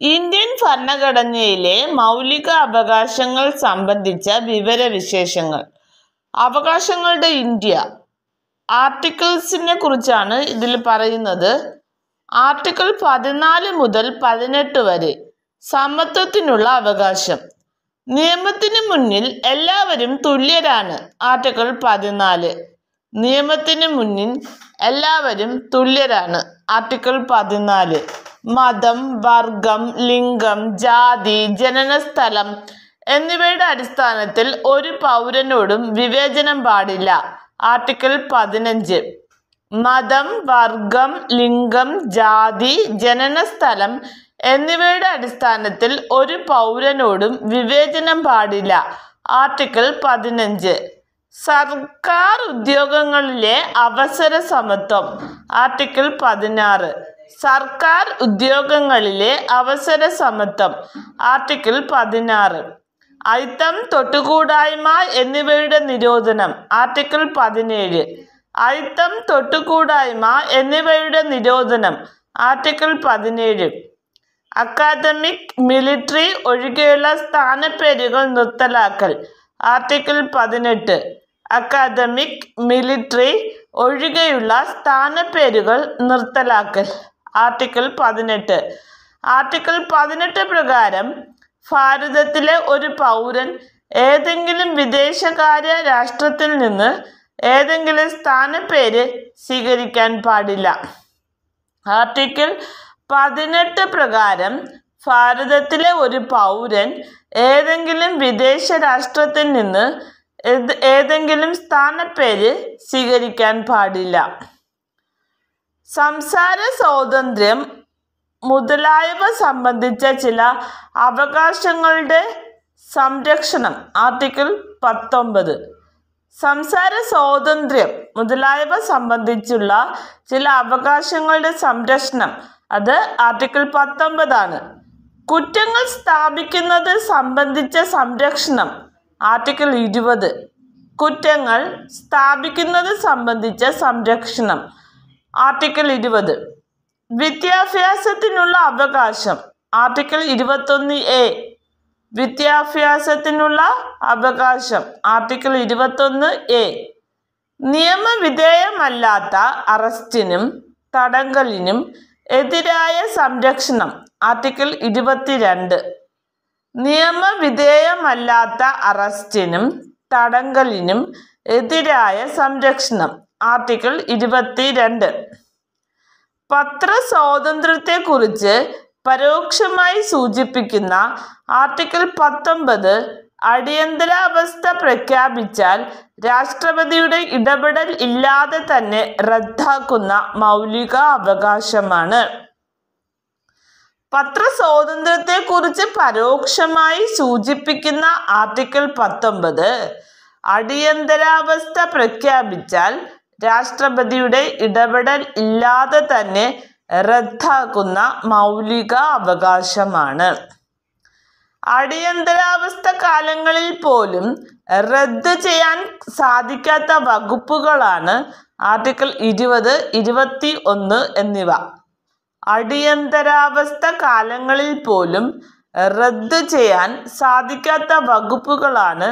Indian ഭരണഘടനയിലെ മൗലിക അവകാശങ്ങൾ സംബന്ധിച്ച വിവരവിശേഷങ്ങൾ. അവകാശങ്ങളുടെ ഇന്ത്യ ആർട്ടിക്കിൾസിനെ കുറിച്ചാണ് ഇതിൽ പറയുന്നത്. ആർട്ടിക്കിൾ 14 മുതൽ 18 വരെ സമത്വത്തിനുള്ള അവകാശം. നിയമത്തിന് മുന്നിൽ എല്ലാവരും തുല്യരാണ്. ആർട്ടിക്കിൾ 14. നിയമത്തിന് മുന്നിൽ എല്ലാവരും തുല്യരാണ്. ആർട്ടിക്കിൾ 14. മതം, വർഗം, ലിംഗം, ജാതി, ജനനസ്ഥലം എന്നിവയുടെ അടിസ്ഥാനത്തിൽ ഒരു പൗരനോടും വിവേചനം പാടില്ല. ആർട്ടിക്കിൾ 15. മതം, വർഗം, ലിംഗം, ജാതി, ജനനസ്ഥലം എന്നിവയുടെ അടിസ്ഥാനത്തിൽ ഒരു പൗരനോടും വിവേചനം പാടില്ല. ആർട്ടിക്കിൾ 15. സർക്കാർ ഉദ്യോഗങ്ങളിലെ അവസര സമത്വം. ആർട്ടിക്കിൾ 16. സർക്കാർ ഉദ്യോഗങ്ങളിലെ അവസര സമത്വം. ആർട്ടിക്കിൾ 16. അയിത്തം, തൊട്ടുകൂടായ്മ എന്നിവയുടെ നിരോധനം. ആർട്ടിക്കിൾ 17. അയിത്തം, തൊട്ടുകൂടായ്മ എന്നിവയുടെ നിരോധനം. ആർട്ടിക്കിൾ 17. അക്കാദമിക്, മിലിറ്ററി ഒഴികെയുള്ള സ്ഥാനപ്പേരുകൾ നിർത്തലാക്കൽ. ആർട്ടിക്കിൾ 18. അക്കാദമിക്, മിലിറ്ററി ഒഴികെയുള്ള സ്ഥാനപ്പേരുകൾ നിർത്തലാക്കൽ. ആർട്ടിക്കിൾ 18. ആർട്ടിക്കിൾ 18 പ്രകാരം ഭാരതത്തിലെ ഒരു പൗരൻ ഏതെങ്കിലും വിദേശകാര്യ രാഷ്ട്രത്തിൽ നിന്ന് ഏതെങ്കിലും സ്ഥാനപ്പേര് സ്വീകരിക്കാൻ പാടില്ല. ആർട്ടിക്കിൾ 18 പ്രകാരം ഭാരതത്തിലെ ഒരു പൗരൻ ഏതെങ്കിലും വിദേശ രാഷ്ട്രത്തിൽ നിന്ന് ഏതെങ്കിലും സ്ഥാനപ്പേര് സ്വീകരിക്കാൻ പാടില്ല. സംസാര സ്വാതന്ത്ര്യം മുതലായവ സംബന്ധിച്ച ചില അവകാശങ്ങളുടെ സംരക്ഷണം. ആർട്ടിക്കിൾ 19. സംസാര സ്വാതന്ത്ര്യം മുതലായവ സംബന്ധിച്ചുള്ള ചില അവകാശങ്ങളുടെ സംരക്ഷണം. അത് ആർട്ടിക്കിൾ 19 കുറ്റങ്ങൾ സ്ഥാപിക്കുന്നത് സംബന്ധിച്ച സംരക്ഷണം. ആർട്ടിക്കിൾ 20. കുറ്റങ്ങൾ സ്ഥാപിക്കുന്നത് സംബന്ധിച്ച സംരക്ഷണം. ആർട്ടിക്കിൾ 20. വിദ്യാഭ്യാസത്തിനുള്ള അവകാശം. Article 21A. വിദ്യാഭ്യാസത്തിനുള്ള അവകാശം. Article 21A. നിയമവിധേയമല്ലാത്ത അറസ്റ്റിനും തടങ്കലിനും എതിരായ സംരക്ഷണം. ആർട്ടിക്കിൾ 22. നിയമവിധേയമല്ലാത്ത അറസ്റ്റിനും തടങ്കലിനും എതിരായ സംരക്ഷണം. ആർട്ടിക്കിൾ 22. പത്രസ്വാതന്ത്ര്യത്തെക്കുറിച്ച് പരോക്ഷമായി സൂചിപ്പിക്കുന്ന ആർട്ടിക്കിൾ 19 അടിയന്തരാവസ്ഥ പ്രഖ്യാപിച്ചാൽ രാഷ്ട്രപതിയുടെ ഇടപെടൽ ഇല്ലാതെ തന്നെ റദ്ദാക്കുന്ന മൗലിക അവകാശമാണ്. പത്രസ്വാതന്ത്ര്യത്തെക്കുറിച്ച് പരോക്ഷമായി സൂചിപ്പിക്കുന്ന ആർട്ടിക്കിൾ 19 അടിയന്തരാവസ്ഥ പ്രഖ്യാപിച്ചാൽ രാഷ്ട്രപതിയുടെ ഇടപെടൽ ഇല്ലാതെ തന്നെ റദ്ദാക്കുന്ന മൗലിക അവകാശമാണ്. അടിയന്തരാവസ്ഥ കാലങ്ങളിൽ പോലും റദ്ദ് ചെയ്യാൻ സാധിക്കാത്ത വകുപ്പുകളാണ് ആർട്ടിക്കിൾ 20, 21 എന്നിവ. അടിയന്തരാവസ്ഥ കാലങ്ങളിൽ പോലും റദ്ദ് ചെയ്യാൻ സാധിക്കാത്ത വകുപ്പുകളാണ്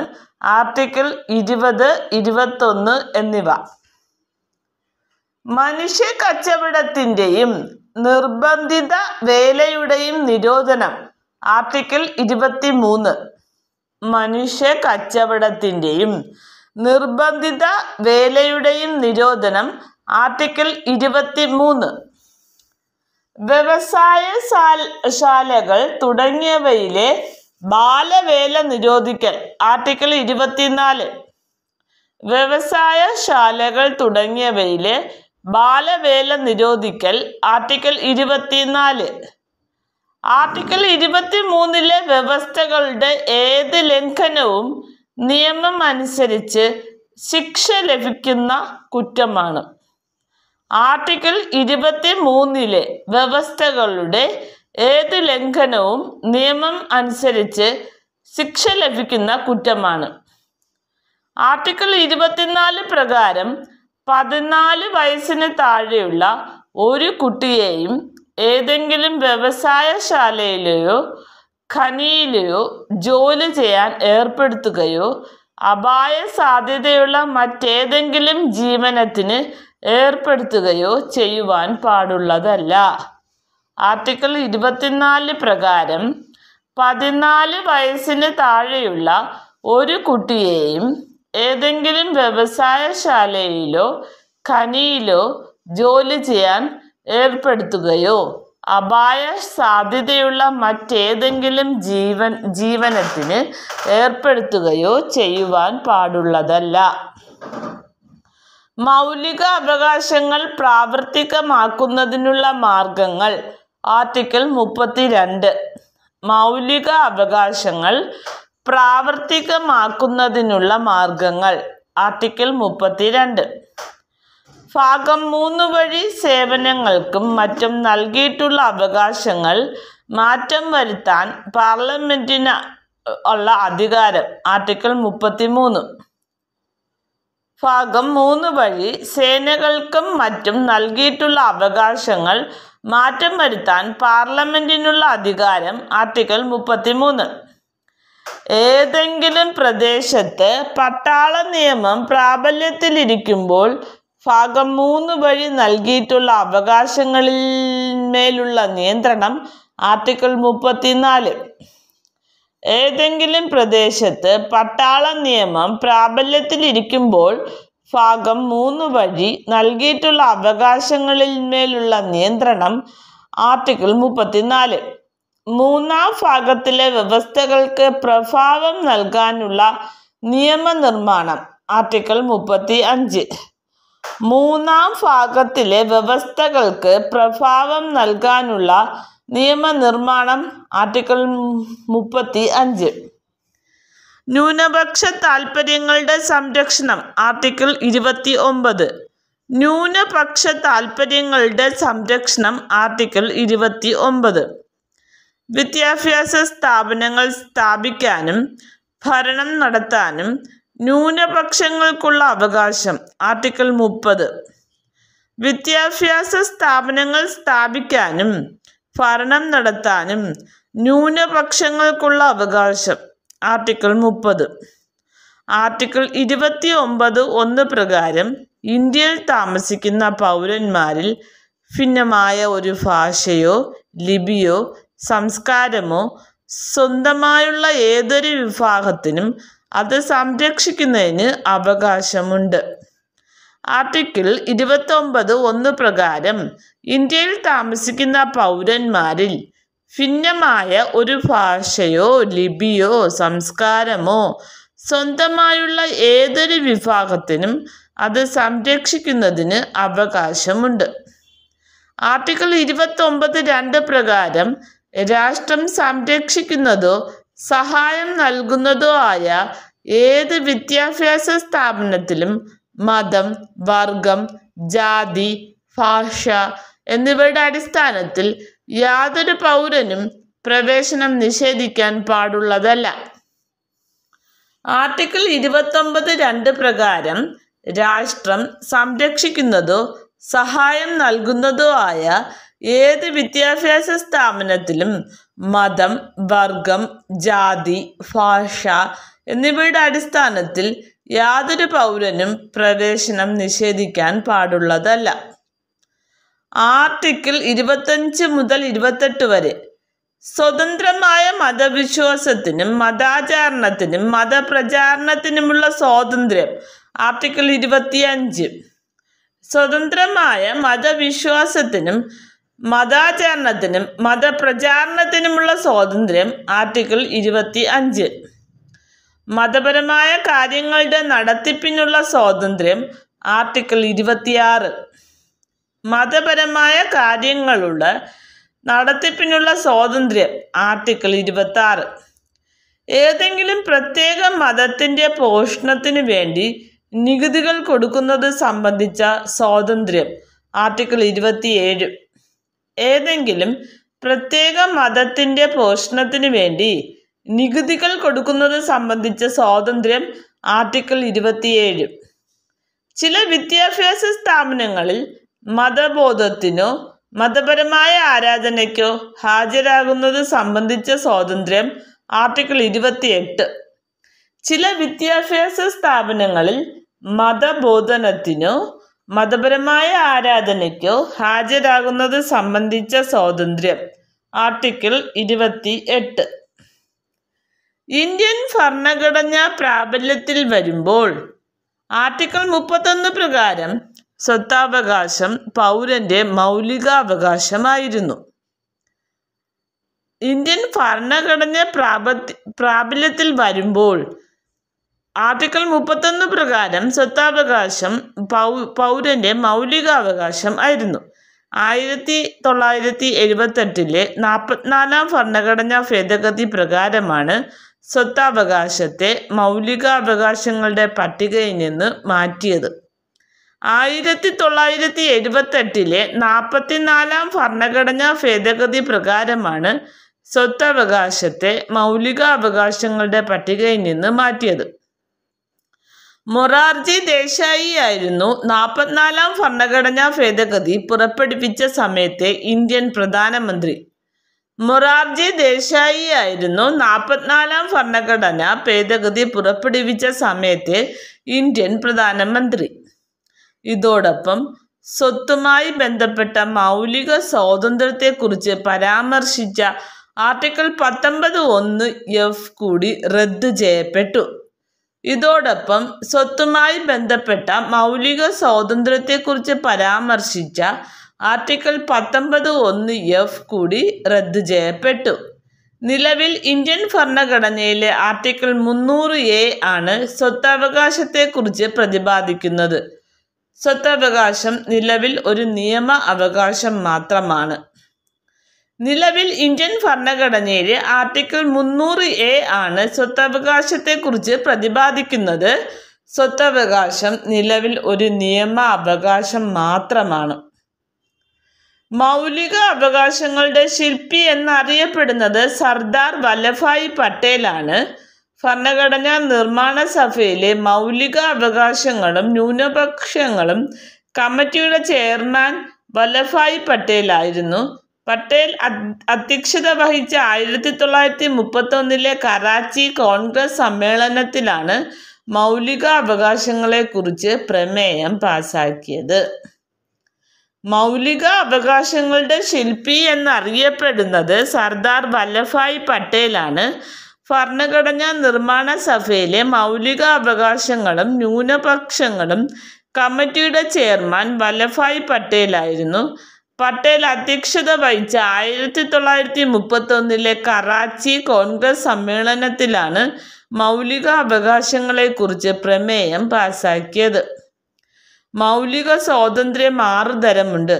ആർട്ടിക്കിൾ 20, 21 എന്നിവ. മനുഷ്യ കച്ചവടത്തിൻ്റെയും നിർബന്ധിത വേലയുടെയും നിരോധനം. ആർട്ടിക്കിൾ 23. മനുഷ്യ കച്ചവടത്തിൻ്റെയും നിർബന്ധിത വേലയുടെയും നിരോധനം. ആർട്ടിക്കിൾ 23. വ്യവസായശാലകൾ തുടങ്ങിയവയിലെ ബാലവേല നിരോധിക്കൽ. ആർട്ടിക്കിൾ 24. വ്യവസായശാലകൾ തുടങ്ങിയവയിലെ ബാലവേല നിരോധിക്കൽ. ആർട്ടിക്കിൾ 24. ആർട്ടിക്കിൾ 23 വ്യവസ്ഥകളുടെ ഏത് ലംഘനവും നിയമം അനുസരിച്ച് ശിക്ഷ ലഭിക്കുന്ന കുറ്റമാണ്. ആർട്ടിക്കിൾ 23 വ്യവസ്ഥകളുടെ ഏത് ലംഘനവും നിയമം അനുസരിച്ച് ശിക്ഷ ലഭിക്കുന്ന കുറ്റമാണ്. ആർട്ടിക്കിൾ 24 പ്രകാരം 14 വയസ്സിന് താഴെയുള്ള ഒരു കുട്ടിയെയും ഏതെങ്കിലും വ്യവസായശാലയിലെയോ ഖനിയിലെയോ ജോലി ചെയ്യാൻ ഏർപ്പെടുത്തുകയോ അപായ സാധ്യതയുള്ള മറ്റേതെങ്കിലും ജീവനത്തിന് ഏർപ്പെടുത്തുകയോ ചെയ്യുവാൻ പാടുള്ളതല്ല. ആർട്ടിക്കിൾ 24 പ്രകാരം 14 വയസ്സിന് താഴെയുള്ള ഒരു കുട്ടിയെയും ഏതെങ്കിലും വ്യവസായശാലയിലോ ഖനിയിലോ ജോലി ചെയ്യാൻ ഏർപ്പെടുത്തുകയോ അപായ സാധ്യതയുള്ള മറ്റേതെങ്കിലും ജീവനത്തിന് ഏർപ്പെടുത്തുകയോ ചെയ്യുവാൻ പാടുള്ളതല്ല. മൗലിക അവകാശങ്ങൾ പ്രാവർത്തികമാക്കുന്നതിനുള്ള മാർഗങ്ങൾ. ആർട്ടിക്കിൾ 32. മൗലിക അവകാശങ്ങൾ പ്രാവർത്തികമാക്കുന്നതിനുള്ള മാർഗങ്ങൾ. ആർട്ടിക്കിൾ 32. ഭാഗം 3 വഴി സേവനങ്ങൾക്കും മറ്റും നൽകിയിട്ടുള്ള അവകാശങ്ങൾ മാറ്റം വരുത്താൻ പാർലമെന്റിന് ഉള്ള അധികാരം. ആർട്ടിക്കിൾ 33. ഭാഗം 3 വഴി സേനകൾക്കും മറ്റും നൽകിയിട്ടുള്ള അവകാശങ്ങൾ മാറ്റം വരുത്താൻ പാർലമെന്റിനുള്ള അധികാരം. ആർട്ടിക്കിൾ 33. ഏതെങ്കിലും പ്രദേശത്ത് പട്ടാള നിയമം പ്രാബല്യത്തിലിരിക്കുമ്പോൾ ഭാഗം 3 വഴി നൽകിയിട്ടുള്ള അവകാശങ്ങളിന്മേലുള്ള നിയന്ത്രണം. ആർട്ടിക്കിൾ 34. ഏതെങ്കിലും പ്രദേശത്ത് പട്ടാള നിയമം പ്രാബല്യത്തിലിരിക്കുമ്പോൾ ഭാഗം 3 വഴി നൽകിയിട്ടുള്ള അവകാശങ്ങളിന്മേലുള്ള നിയന്ത്രണം. ആർട്ടിക്കിൾ 34. 3-ാം ഭാഗത്തിലെ വ്യവസ്ഥകൾക്ക് പ്രഭാവം നൽകാനുള്ള നിയമനിർമ്മാണം. ആർട്ടിക്കിൾ 35. 3-ാം ഭാഗത്തിലെ വ്യവസ്ഥകൾക്ക് പ്രഭാവം നൽകാനുള്ള നിയമനിർമ്മാണം. ആർട്ടിക്കിൾ 35. ന്യൂനപക്ഷ താൽപ്പര്യങ്ങളുടെ സംരക്ഷണം. ആർട്ടിക്കിൾ 29. ന്യൂനപക്ഷ താൽപ്പര്യങ്ങളുടെ സംരക്ഷണം. ആർട്ടിക്കിൾ 29. വിദ്യാഭ്യാസ സ്ഥാപനങ്ങൾ സ്ഥാപിക്കാനും ഭരണം നടത്താനും ന്യൂനപക്ഷങ്ങൾക്കുള്ള അവകാശം. ആർട്ടിക്കിൾ 30. വിദ്യാഭ്യാസ സ്ഥാപനങ്ങൾ സ്ഥാപിക്കാനും ഭരണം നടത്താനും ന്യൂനപക്ഷങ്ങൾക്കുള്ള അവകാശം. ആർട്ടിക്കിൾ 30. ആർട്ടിക്കിൾ 29(1) പ്രകാരം ഇന്ത്യയിൽ താമസിക്കുന്ന പൗരന്മാരിൽ ഭിന്നമായ ഒരു ഭാഷയോ ലിപിയോ സംസ്കാരമോ സ്വന്തമായുള്ള ഏതൊരു വിഭാഗത്തിനും അത് സംരക്ഷിക്കുന്നതിന് അവകാശമുണ്ട്. ആർട്ടിക്കിൾ 29(1) പ്രകാരം ഇന്ത്യയിൽ താമസിക്കുന്ന പൗരന്മാരിൽ ഭിന്നമായ ഒരു ഭാഷയോ ലിപിയോ സംസ്കാരമോ സ്വന്തമായുള്ള ഏതൊരു വിഭാഗത്തിനും അത് സംരക്ഷിക്കുന്നതിന് അവകാശമുണ്ട്. ആർട്ടിക്കിൾ 29(2) പ്രകാരം രാഷ്ട്രം സംരക്ഷിക്കുന്നതോ സഹായം നൽകുന്നതോ ആയ ഏത് വിദ്യാഭ്യാസ സ്ഥാപനത്തിലും മതം, വർഗം, ജാതി, ഭാഷ എന്നിവയുടെ അടിസ്ഥാനത്തിൽ യാതൊരു പൗരനും പ്രവേശനം നിഷേധിക്കാൻ പാടുള്ളതല്ല. ആർട്ടിക്കിൾ 29(2) പ്രകാരം രാഷ്ട്രം സംരക്ഷിക്കുന്നതോ സഹായം നൽകുന്നതോ ആയ ഏത് വിദ്യാഭ്യാസ സ്ഥാപനത്തിലും മതം, വർഗം, ജാതി, ഭാഷ എന്നിവയുടെ അടിസ്ഥാനത്തിൽ യാതൊരു പൗരനും പ്രവേശനം നിഷേധിക്കാൻ പാടുള്ളതല്ല. ആർട്ടിക്കിൾ 25 മുതൽ 28 വരെ സ്വതന്ത്രമായ മതവിശ്വാസത്തിനും മതാചാരണത്തിനും മതപ്രചാരണത്തിനുമുള്ള സ്വാതന്ത്ര്യം. ആർട്ടിക്കിൾ 25. സ്വതന്ത്രമായ മതവിശ്വാസത്തിനും മതാചരണത്തിനും മതപ്രചാരണത്തിനുമുള്ള സ്വാതന്ത്ര്യം. ആർട്ടിക്കിൾ 25. മതപരമായ കാര്യങ്ങളുടെ നടത്തിപ്പിനുള്ള സ്വാതന്ത്ര്യം. ആർട്ടിക്കിൾ 26. മതപരമായ കാര്യങ്ങളുടെ നടത്തിപ്പിനുള്ള സ്വാതന്ത്ര്യം. ആർട്ടിക്കിൾ 26. ഏതെങ്കിലും പ്രത്യേക മതത്തിൻ്റെ പോഷണത്തിനു വേണ്ടി നികുതികൾ കൊടുക്കുന്നത് സംബന്ധിച്ച സ്വാതന്ത്ര്യം. ആർട്ടിക്കിൾ 27. ഏതെങ്കിലും പ്രത്യേക മതത്തിൻ്റെ പോഷണത്തിനു വേണ്ടി നികുതികൾ കൊടുക്കുന്നത് സംബന്ധിച്ച സ്വാതന്ത്ര്യം. ആർട്ടിക്കിൾ 27. ചില വിദ്യാഭ്യാസ സ്ഥാപനങ്ങളിൽ മതബോധത്തിനോ മതപരമായ ആരാധനയ്ക്കോ ഹാജരാകുന്നത് സംബന്ധിച്ച സ്വാതന്ത്ര്യം ആർട്ടിക്കിൾ 28. ചില വിദ്യാഭ്യാസ സ്ഥാപനങ്ങളിൽ മതബോധനത്തിനോ മതപരമായ ആരാധനയ്ക്കോ ഹാജരാകുന്നത് സംബന്ധിച്ച സ്വാതന്ത്ര്യം ആർട്ടിക്കിൾ 28. ഇന്ത്യൻ ഭരണഘടന പ്രാബല്യത്തിൽ വരുമ്പോൾ ആർട്ടിക്കിൾ 31 പ്രകാരം സ്വത്തവകാശം പൗരന്റെ മൗലികാവകാശമായിരുന്നു. ഇന്ത്യൻ ഭരണഘടന പ്രാബല്യത്തിൽ വരുമ്പോൾ ആർട്ടിക്കിൾ 31 പ്രകാരം സ്വത്തവകാശം പൗരന്റെ മൗലികാവകാശം ആയിരുന്നു. 1978 44-ാം ഭരണഘടനാ ഭേദഗതി പ്രകാരമാണ് സ്വത്തവകാശത്തെ മൗലികാവകാശങ്ങളുടെ പട്ടികയിൽ നിന്ന് മാറ്റിയത്. 1978 44-ാം ഭരണഘടനാ ഭേദഗതി പ്രകാരമാണ് സ്വത്തവകാശത്തെ മൗലികാവകാശങ്ങളുടെ പട്ടികയിൽ നിന്ന് മാറ്റിയത്. മൊറാർജി ദേശായി ആയിരുന്നു 44-ാം ഭരണഘടനാ ഭേദഗതി പുറപ്പെടുവിച്ച സമയത്തെ ഇന്ത്യൻ പ്രധാനമന്ത്രി. മൊറാർജി ദേശായി ആയിരുന്നു 44-ാം ഭരണഘടനാ ഭേദഗതി പുറപ്പെടുവിച്ച സമയത്തെ ഇന്ത്യൻ പ്രധാനമന്ത്രി. ഇതോടൊപ്പം സ്വത്തുമായി ബന്ധപ്പെട്ട മൗലിക സ്വാതന്ത്ര്യത്തെക്കുറിച്ച് പരാമർശിച്ച ആർട്ടിക്കിൾ 19(1)(f) കൂടി റദ്ദു ചെയ്യപ്പെട്ടു. ഇതോടൊപ്പം സ്വത്തുമായി ബന്ധപ്പെട്ട മൗലിക സ്വാതന്ത്ര്യത്തെക്കുറിച്ച് പരാമർശിച്ച ആർട്ടിക്കിൾ 19(1)(f) കൂടി റദ്ദു ചെയ്യപ്പെട്ടു. നിലവിൽ ഇന്ത്യൻ ഭരണഘടനയിലെ ആർട്ടിക്കിൾ 300A ആണ് സ്വത്തവകാശത്തെക്കുറിച്ച് പ്രതിപാദിക്കുന്നത്. സ്വത്തവകാശം നിലവിൽ ഒരു നിയമ അവകാശം മാത്രമാണ്. നിലവിൽ ഇന്ത്യൻ ഭരണഘടനയിലെ ആർട്ടിക്കിൾ 300A ആണ് സ്വത്തവകാശത്തെക്കുറിച്ച് പ്രതിപാദിക്കുന്നത്. സ്വത്തവകാശം നിലവിൽ ഒരു നിയമ അവകാശം മാത്രമാണ്. മൗലിക അവകാശങ്ങളുടെ ശില്പി എന്നറിയപ്പെടുന്നത് സർദാർ വല്ലഭായ് പട്ടേലാണ്. ഭരണഘടനാ നിർമ്മാണ സഭയിലെ മൗലിക അവകാശങ്ങളും ന്യൂനപക്ഷങ്ങളും കമ്മിറ്റിയുടെ ചെയർമാൻ വല്ലഭായ് പട്ടേലായിരുന്നു. പട്ടേൽ അധ്യക്ഷത വഹിച്ച 1931 കറാച്ചി കോൺഗ്രസ് സമ്മേളനത്തിലാണ് മൗലിക അവകാശങ്ങളെക്കുറിച്ച് പ്രമേയം പാസാക്കിയത്. മൗലിക അവകാശങ്ങളുടെ ശില്പി എന്നറിയപ്പെടുന്നത് സർദാർ വല്ലഭായ് പട്ടേലാണ്. ഭരണഘടനാ നിർമ്മാണ സഭയിലെ മൗലിക അവകാശങ്ങളും ന്യൂനപക്ഷങ്ങളും കമ്മിറ്റിയുടെ ചെയർമാൻ വല്ലഭായ് പട്ടേലായിരുന്നു. പട്ടേൽ അധ്യക്ഷത വഹിച്ച 1931 കറാച്ചി കോൺഗ്രസ് സമ്മേളനത്തിലാണ് മൗലിക അവകാശങ്ങളെക്കുറിച്ച് പ്രമേയം പാസാക്കിയത്. മൗലിക സ്വാതന്ത്ര്യം 6 തരമുണ്ട്.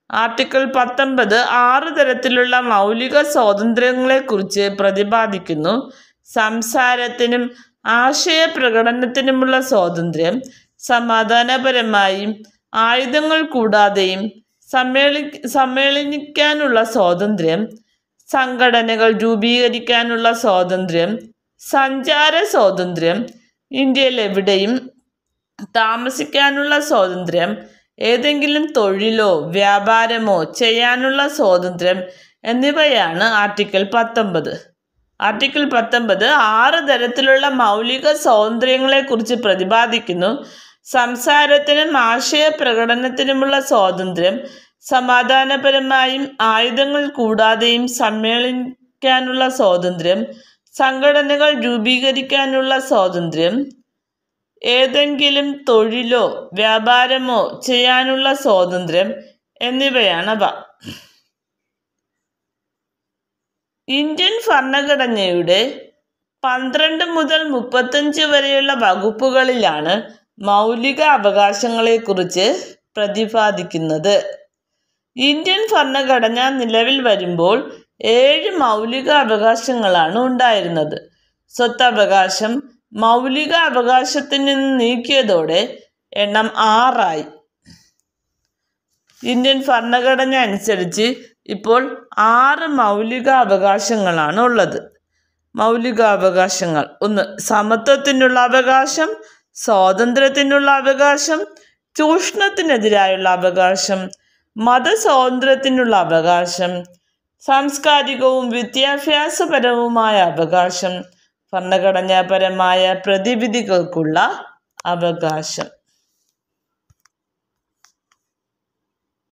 ആർട്ടിക്കിൾ 19 6 തരത്തിലുള്ള മൗലിക സ്വാതന്ത്ര്യങ്ങളെക്കുറിച്ച് പ്രതിപാദിക്കുന്നു. സംസാരത്തിനും ആശയപ്രകടനത്തിനുമുള്ള സ്വാതന്ത്ര്യം, സമാധാനപരമായും ആയുധങ്ങൾ കൂടാതെയും സമ്മേളിക്കാനുള്ള സ്വാതന്ത്ര്യം, സംഘടനകൾ രൂപീകരിക്കാനുള്ള സ്വാതന്ത്ര്യം, സഞ്ചാര സ്വാതന്ത്ര്യം, ഇന്ത്യയിൽ എവിടെയും താമസിക്കാനുള്ള സ്വാതന്ത്ര്യം, ഏതെങ്കിലും തൊഴിലോ വ്യാപാരമോ ചെയ്യാനുള്ള സ്വാതന്ത്ര്യം എന്നിവയാണ് ആർട്ടിക്കിൾ 19. ആർട്ടിക്കിൾ 19 6 തരത്തിലുള്ള മൗലിക സ്വാതന്ത്ര്യങ്ങളെക്കുറിച്ച് പ്രതിപാദിക്കുന്നു. സംസാരത്തിനും ആശയപ്രകടനത്തിനുമുള്ള സ്വാതന്ത്ര്യം, സമാധാനപരമായും ആയുധങ്ങൾ കൂടാതെയും സമ്മേളിക്കാനുള്ള സ്വാതന്ത്ര്യം, സംഘടനകൾ രൂപീകരിക്കാനുള്ള സ്വാതന്ത്ര്യം, ഏതെങ്കിലും തൊഴിലോ വ്യാപാരമോ ചെയ്യാനുള്ള സ്വാതന്ത്ര്യം എന്നിവയാണവ. ഇന്ത്യൻ ഭരണഘടനയുടെ 12 മുതൽ 35 വരെയുള്ള വകുപ്പുകളിലാണ് മൗലിക അവകാശങ്ങളെക്കുറിച്ച് പ്രതിപാദിക്കുന്നത്. ഇന്ത്യൻ ഭരണഘടന നിലവിൽ വരുമ്പോൾ 7 മൗലിക അവകാശങ്ങളാണ് ഉണ്ടായിരുന്നത്. സ്വത്തവകാശം മൗലിക അവകാശത്തിൽ നിന്ന് നീക്കിയതോടെ എണ്ണം 6 ഇന്ത്യൻ ഭരണഘടന അനുസരിച്ച് ഇപ്പോൾ 6 മൗലിക അവകാശങ്ങളാണ് ഉള്ളത്. മൗലികാവകാശങ്ങൾ: 1. സമത്വത്തിനുള്ള അവകാശം, സ്വാതന്ത്ര്യത്തിനുള്ള അവകാശം, ചൂഷണത്തിനെതിരായുള്ള അവകാശം, മതസ്വാതന്ത്ര്യത്തിനുള്ള അവകാശം, സാംസ്കാരികവും വിദ്യാഭ്യാസപരവുമായ അവകാശം, ഭരണഘടനാപരമായ പ്രതിവിധികൾക്കുള്ള അവകാശം.